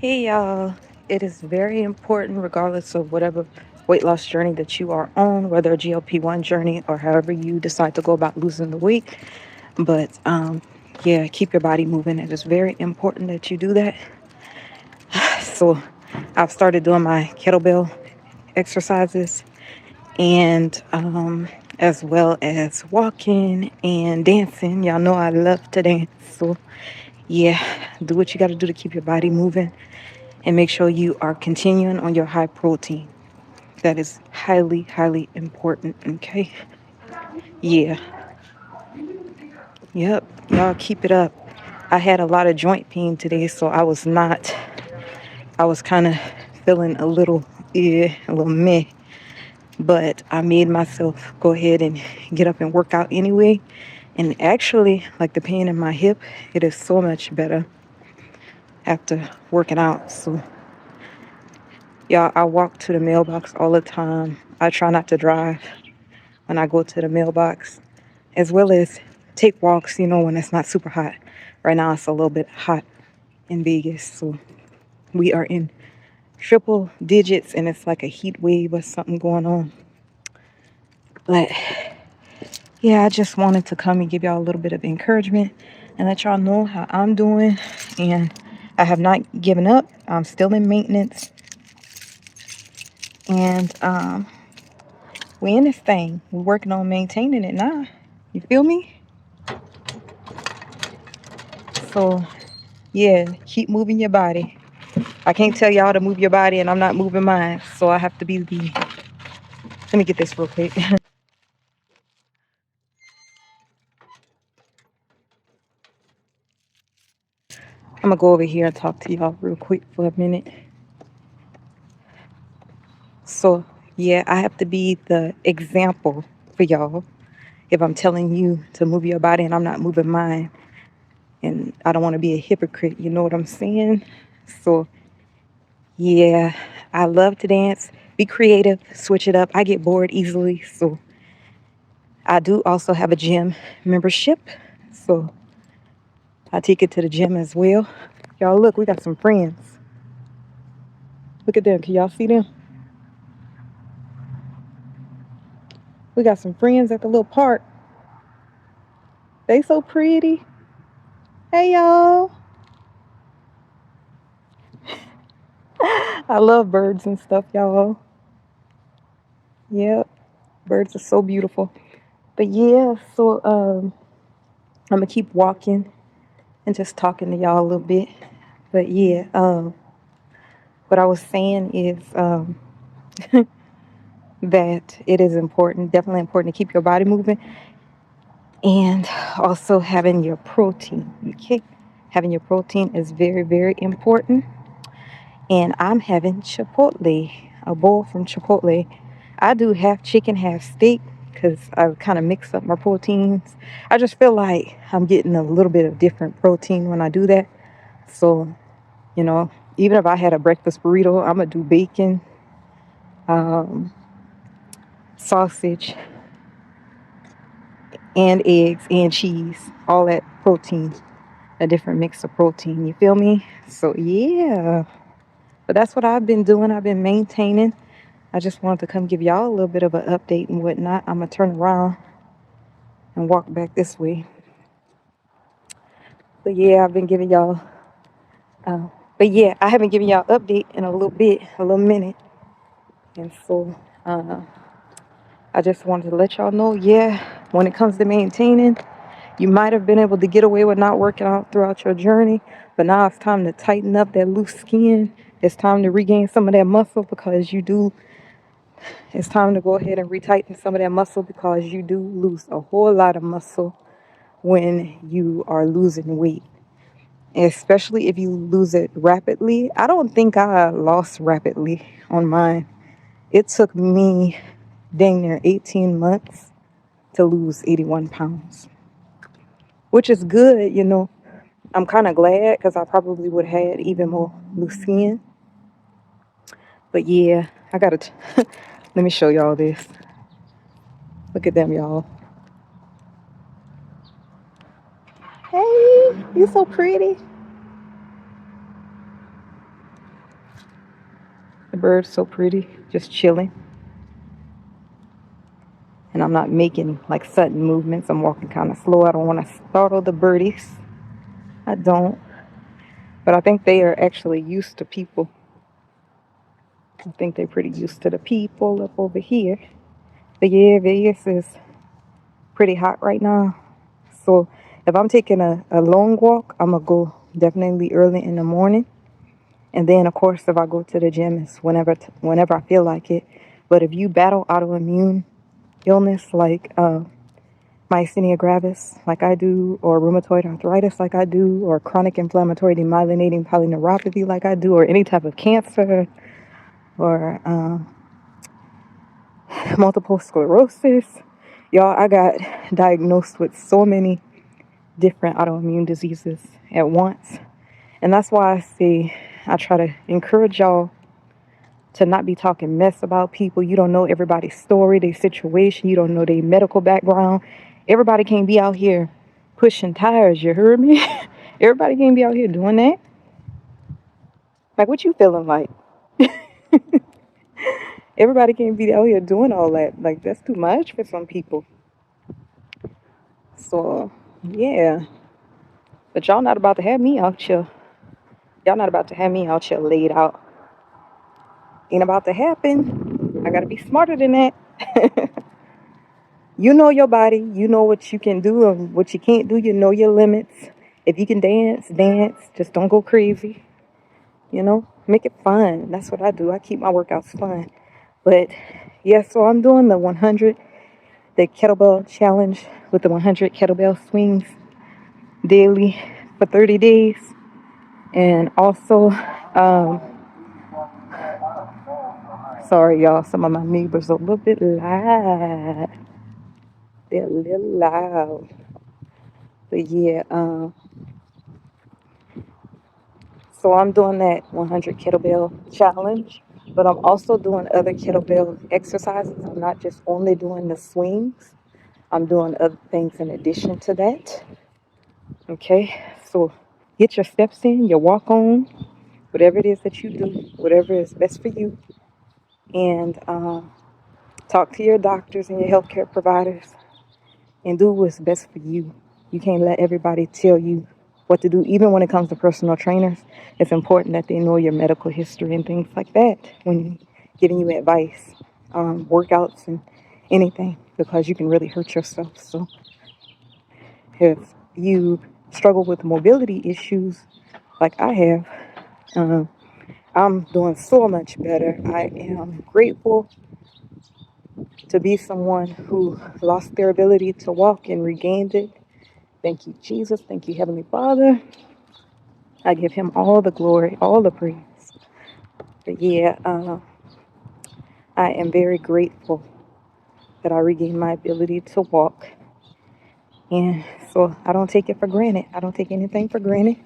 Hey y'all, it is very important, regardless of whatever weight loss journey that you are on, whether a GLP-1 journey or however you decide to go about losing the weight. But yeah, keep your body moving. It is very important that you do that. So I've started doing my kettlebell exercises and as well as walking and dancing. Y'all know I love to dance. So yeah, do what you got to do to keep your body moving and make sure you are continuing on your high protein. That is highly, highly important. Okay. Yeah. Yep. Y'all keep it up. I had a lot of joint pain today, so I was kind of feeling a little, a little meh. But I made myself go ahead and get up and work out anyway. And actually, like the pain in my hip, it is so much better after working out. So, y'all, I walk to the mailbox all the time. I try not to drive when I go to the mailbox, as well as take walks, when it's not super hot. Right now, it's a little bit hot in Vegas, so we are in triple digits, and it's like a heat wave or something going on. But yeah, I just wanted to come and give y'all a little bit of encouragement and let y'all know how I'm doing. And I have not given up. I'm still in maintenance. And we in this thing. We're working on maintaining it now. You feel me? So yeah, keep moving your body. I can't tell y'all to move your body and I'm not moving mine. So I have to be the... Let me get this real quick. I'm going to go over here and talk to y'all real quick for a minute. So yeah, I have to be the example for y'all if I'm telling you to move your body and I'm not moving mine. And I don't want to be a hypocrite. You know what I'm saying? So yeah, I love to dance. Be creative. Switch it up. I get bored easily. So I do also have a gym membership. So I take it to the gym as well. Y'all look, we got some friends. Look at them. Can y'all see them? We got some friends at the little park. They so pretty. Hey y'all. I love birds and stuff, y'all. Yep. Birds are so beautiful. But yeah, so I'm gonna keep walking and just talking to y'all a little bit. But yeah, what I was saying is that it is important, definitely important to keep your body moving and also having your protein. Okay, having your protein is very, very important. And I'm having Chipotle, a bowl from Chipotle. I do half chicken, half steak because I kind of mix up my proteins. I just feel like I'm getting a little bit of different protein when I do that. So, even if I had a breakfast burrito, I'm going to do bacon, um, sausage, and eggs and cheese, all that protein, a different mix of protein. You feel me? So, yeah. But that's what I've been doing. I've been maintaining. I just wanted to come give y'all a little bit of an update and whatnot. I'm going to turn around and walk back this way. But yeah, I've been giving y'all, uh, but yeah, I haven't given y'all update in a little bit, a little minute. And so I just wanted to let y'all know, yeah, when it comes to maintaining, you might have been able to get away with not working out throughout your journey, but now it's time to tighten up that loose skin. It's time to regain some of that muscle because you do. It's time to go ahead and retighten some of that muscle because you do lose a whole lot of muscle when you are losing weight, especially if you lose it rapidly. I don't think I lost rapidly on mine. It took me dang near 18 months to lose 81 pounds, which is good, I'm kind of glad because I probably would have had even more loose skin. But yeah, I gotta, let me show y'all this. Look at them, y'all. Hey, you so pretty. birds so pretty, just chilling. And I'm not making like sudden movements. I'm walking kind of slow. I don't want to startle the birdies. I don't. But I think they are actually used to people. I think they're pretty used to the people up over here. But yeah, Vegas is pretty hot right now. So if I'm taking a long walk, I'm going to go definitely early in the morning. And then, of course, if I go to the gym, it's whenever I feel like it. But if you battle autoimmune illness like myasthenia gravis, like I do, or rheumatoid arthritis, like I do, or chronic inflammatory demyelinating polyneuropathy, like I do, or any type of cancer, or multiple sclerosis, y'all, I got diagnosed with so many different autoimmune diseases at once. And that's why I say I try to encourage y'all to not be talking mess about people. You don't know everybody's story, their situation. You don't know their medical background. Everybody can't be out here pushing tires, you heard me? Everybody can't be out here doing that. Like, what you feeling like? Everybody can't be out here doing all that. Like, that's too much for some people. So, yeah. But y'all not about to have me out here. Y'all not about to have me out here laid out. Ain't about to happen. I gotta be smarter than that. You know your body. You know what you can do and what you can't do. You know your limits. If you can dance, dance. Just don't go crazy. You know, make it fun. That's what I do. I keep my workouts fun. But yeah, so I'm doing the kettlebell challenge with the 100 kettlebell swings daily for 30 days. And also, sorry y'all, some of my neighbors are a little bit loud. They're a little loud. But yeah, so I'm doing that 100 kettlebell challenge, but I'm also doing other kettlebell exercises. I'm not just only doing the swings. I'm doing other things in addition to that. Okay, so get your steps in, your walk on, whatever it is that you do, whatever is best for you, and talk to your doctors and your healthcare providers and do what's best for you. You can't let everybody tell you what to do. Even when it comes to personal trainers, it's important that they know your medical history and things like that when giving you advice, workouts and anything, because you can really hurt yourself. So if you struggle with mobility issues like I have, I'm doing so much better. I am grateful to be someone who lost their ability to walk and regained it. Thank you, Jesus. Thank you, Heavenly Father. I give him all the glory, all the praise. But yeah, I am very grateful that I regained my ability to walk. And so I don't take it for granted. I don't take anything for granted.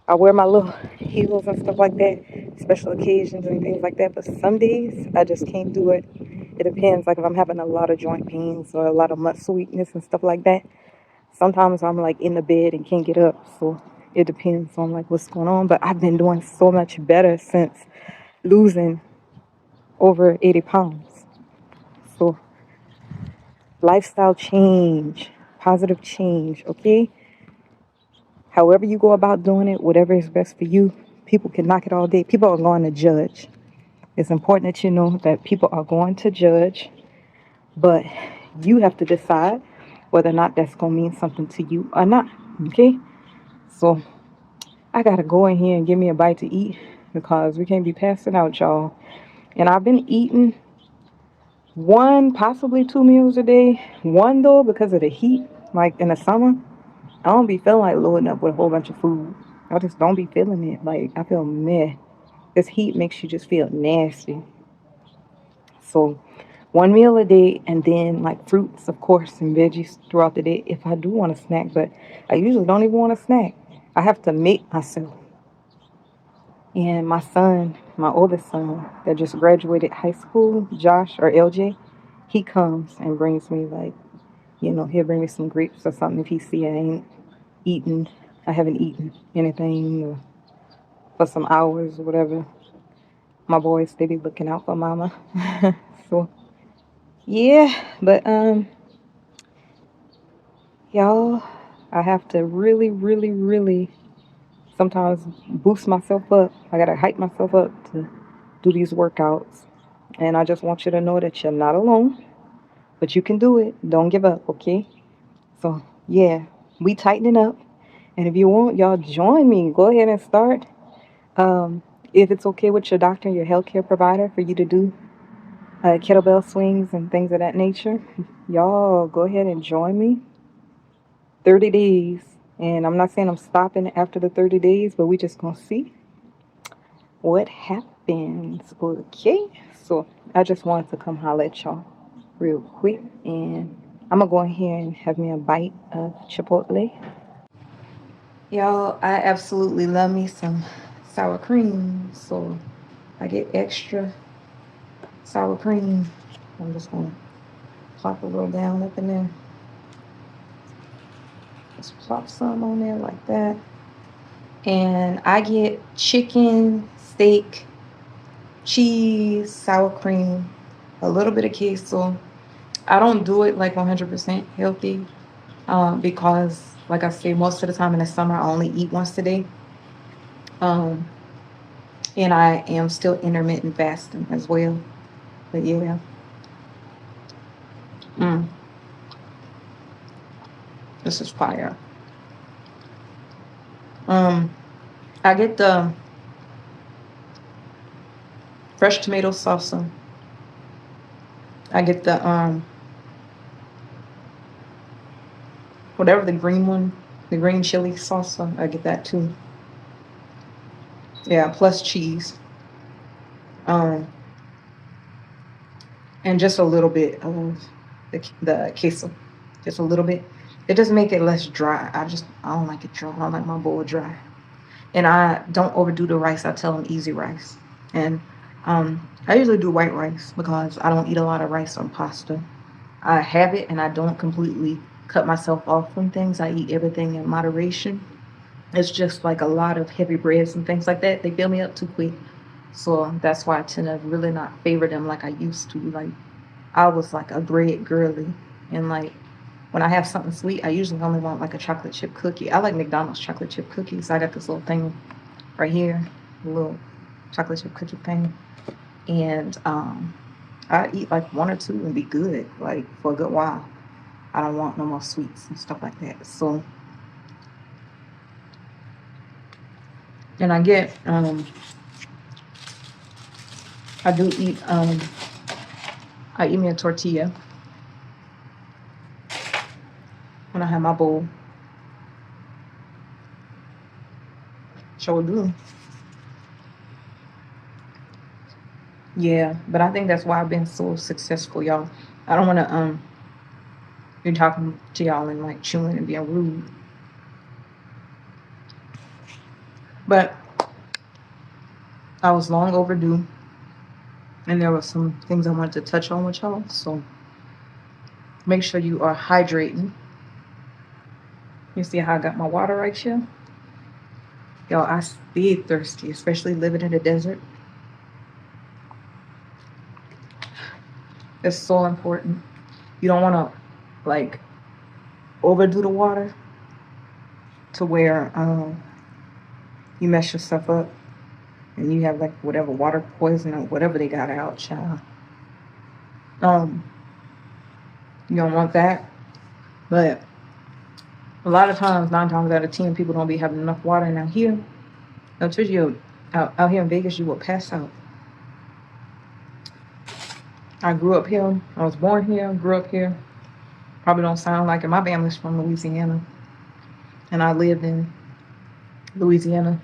I wear my little heels and stuff like that, special occasions and things like that. But some days I just can't do it. It depends. Like if I'm having a lot of joint pains or a lot of muscle weakness and stuff like that, sometimes I'm like in the bed and can't get up. So it depends on like what's going on. But I've been doing so much better since losing over 80 pounds. So lifestyle change, positive change, okay? However you go about doing it, whatever is best for you, people can knock it all day. People are going to judge. It's important that you know that people are going to judge, but you have to decide whether or not that's going to mean something to you or not, okay? So I got to go in here and give me a bite to eat because we can't be passing out, y'all. And I've been eating one, possibly 2 meals a day. One, though, because of the heat, like in the summer, I don't be feeling like loading up with a whole bunch of food. I just don't be feeling it. Like, I feel meh. This heat makes you just feel nasty. So, 1 meal a day, and then like fruits, of course, and veggies throughout the day if I do want to snack. But I usually don't even want to snack. I have to make myself. And my son, my oldest son, that just graduated high school, Josh or LJ, he comes and brings me like, he'll bring me some grapes or something if he see I haven't eaten anything for some hours or whatever. my boys, they be looking out for mama. So yeah, but y'all, I have to really, really, really sometimes boost myself up. I gotta hype myself up to do these workouts. And I just want you to know that you're not alone, but you can do it. Don't give up, okay? So yeah, we tightening up. And if you want, y'all join me. Go ahead and start. Um, if it's okay with your doctor and your healthcare provider for you to do kettlebell swings and things of that nature, y'all go ahead and join me. 30 days. And I'm not saying I'm stopping after the 30 days, but we just gonna see what happens. Okay? So I just wanted to come holler at y'all real quick. And I'm gonna go in here and have me a bite of Chipotle. Y'all, I absolutely love me some sour cream. So I get extra sour cream. I'm just gonna plop a little down up in there. Just plop some on there like that. And I get chicken, steak, cheese, sour cream, a little bit of queso. I don't do it like 100% healthy because, like I say, most of the time in the summer, I only eat once a day. Um, and I am still intermittent fasting as well. But yeah. Mm, this is fire. I get the fresh tomato salsa. I get the whatever the green one, the green chili salsa. I get that too. Yeah, plus cheese. Um, and just a little bit of the queso. Just a little bit. It doesn't make it less dry. I don't like it dry. I don't like my bowl dry. And I don't overdo the rice. I tell them easy rice. And I usually do white rice because I don't eat a lot of rice on pasta. I have it and I don't completely cut myself off from things. I eat everything in moderation. It's just like a lot of heavy breads and things like that. They fill me up too quick. So that's why I tend to really not favor them like I used to. Like I was like a bread girly. And like when I have something sweet, I usually only want like a chocolate chip cookie. I like McDonald's chocolate chip cookies. I got this little thing right here, a little chocolate chip cookie thing. And I eat like one or two and be good, like for a good while. I don't want no more sweets and stuff like that. So, and I do eat, I eat me a tortilla when I have my bowl. Sure do. Yeah, but I think that's why I've been so successful, y'all. I don't want to be talking to y'all and like chewing and being rude. But I was long overdue, and there were some things I wanted to touch on with y'all. So make sure you are hydrating. You see how I got my water right here? Y'all, I stay thirsty, especially living in the desert. It's so important. You don't want to like overdo the water to where you mess yourself up and you have like whatever water poison or whatever they got out, child. Um, you don't want that. But a lot of times, 9 times out of 10, people don't be having enough water. And out here, out here in Vegas, you will pass out. I grew up here. I was born here, grew up here. Probably don't sound like it. My family's from Louisiana. And I lived in Louisiana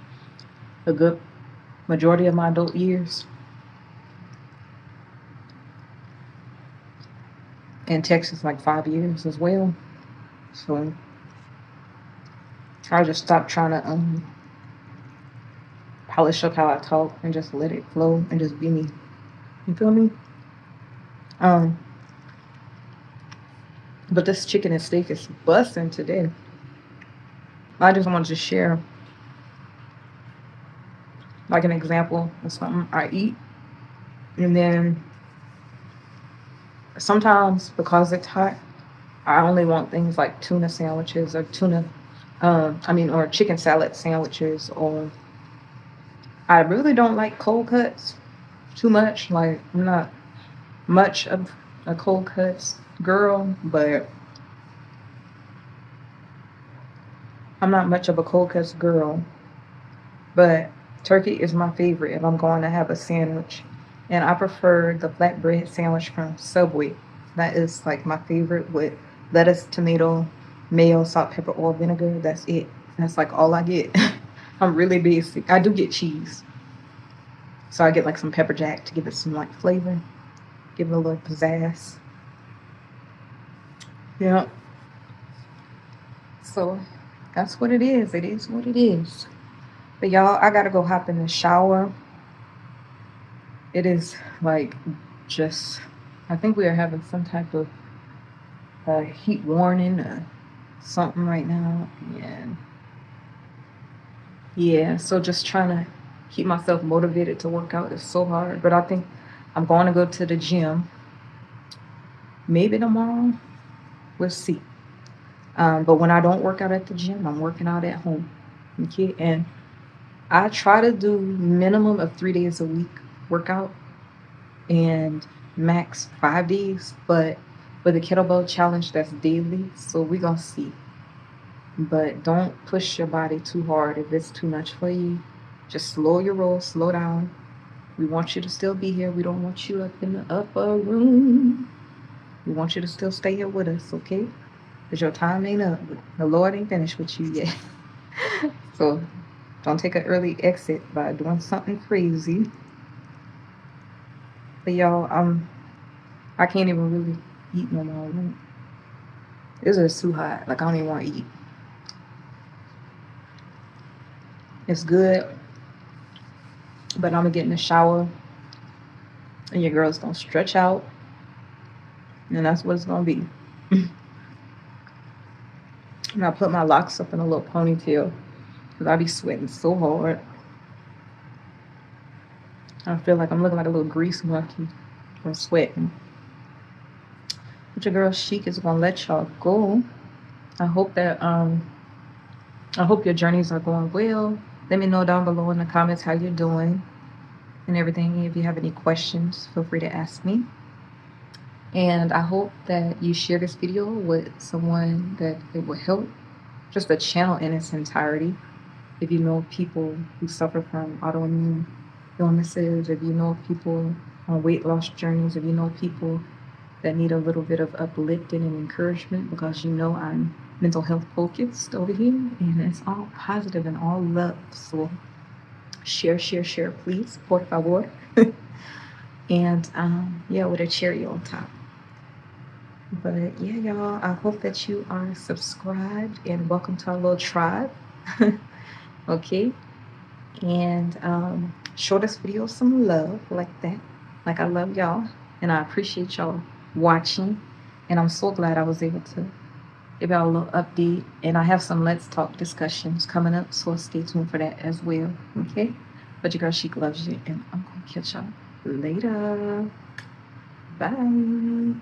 a good majority of my adult years. In Texas, like 5 years as well. So I just stopped trying to polish up how I talk and just let it flow and just be me. You feel me? But this chicken and steak is busting today. I just wanted to share like an example of something I eat And then sometimes because it's hot, I only want things like tuna sandwiches or or chicken salad sandwiches, or I really don't like cold cuts too much. Like, I'm not much of a cold cuts girl, but I'm not much of a cold cuts girl. But turkey is my favorite if I'm going to have a sandwich. And I prefer the flatbread sandwich from Subway. That is like my favorite, with lettuce, tomato, mayo, salt, pepper, oil, vinegar. That's it. That's like all I get. I'm really basic. I do get cheese. So I get like some pepper jack to give it some like flavor. Give it a little pizzazz. Yeah. So that's what it is. It is what it is. But y'all, I gotta go hop in the shower. It is like just, I think we are having some type of heat warning or something right now. And yeah, so just trying to keep myself motivated to work out is so hard. But I think I'm going to go to the gym. Maybe tomorrow. We'll see. But when I don't work out at the gym, I'm working out at home. Okay, and I try to do minimum of 3 days a week workout and max 5 days, but with the kettlebell challenge, that's daily, so we're gonna see. But don't push your body too hard if it's too much for you. Just slow your roll, slow down. We want you to still be here. We don't want you up in the upper room. We want you to still stay here with us, okay? Because your time ain't up. The Lord ain't finished with you yet. So don't take an early exit by doing something crazy. But y'all, I can't even really eat no more. This is too hot. Like, I don't even want to eat. It's good, but I'm gonna get in the shower, and your girl's gonna stretch out, and that's what it's gonna be. And I put my locks up in a little ponytail because I be sweating so hard. I feel like I'm looking like a little grease monkey from sweating. But your girl Chic is gonna let y'all go. I hope that I hope your journeys are going well. Let me know down below in the comments how you're doing and everything. If you have any questions, feel free to ask me. And I hope that you share this video with someone that it will help, just the channel in its entirety. If you know people who suffer from autoimmune illnesses, if you know people on weight loss journeys, if you know people that need a little bit of uplifting and encouragement, because you know I'm mental health focused over here, and it's all positive and all love. So share, please, por favor. And yeah, with a cherry on top. But yeah, y'all, I hope that you are subscribed and welcome to our little tribe. Okay, and show this video some love like that. Like, I love y'all, and I appreciate y'all watching, and I'm so glad I was able to give y'all a little update. And I have some Let's Talk discussions coming up, so stay tuned for that as well. Okay, but your girl Chic loves you, and I'm gonna catch y'all later. Bye.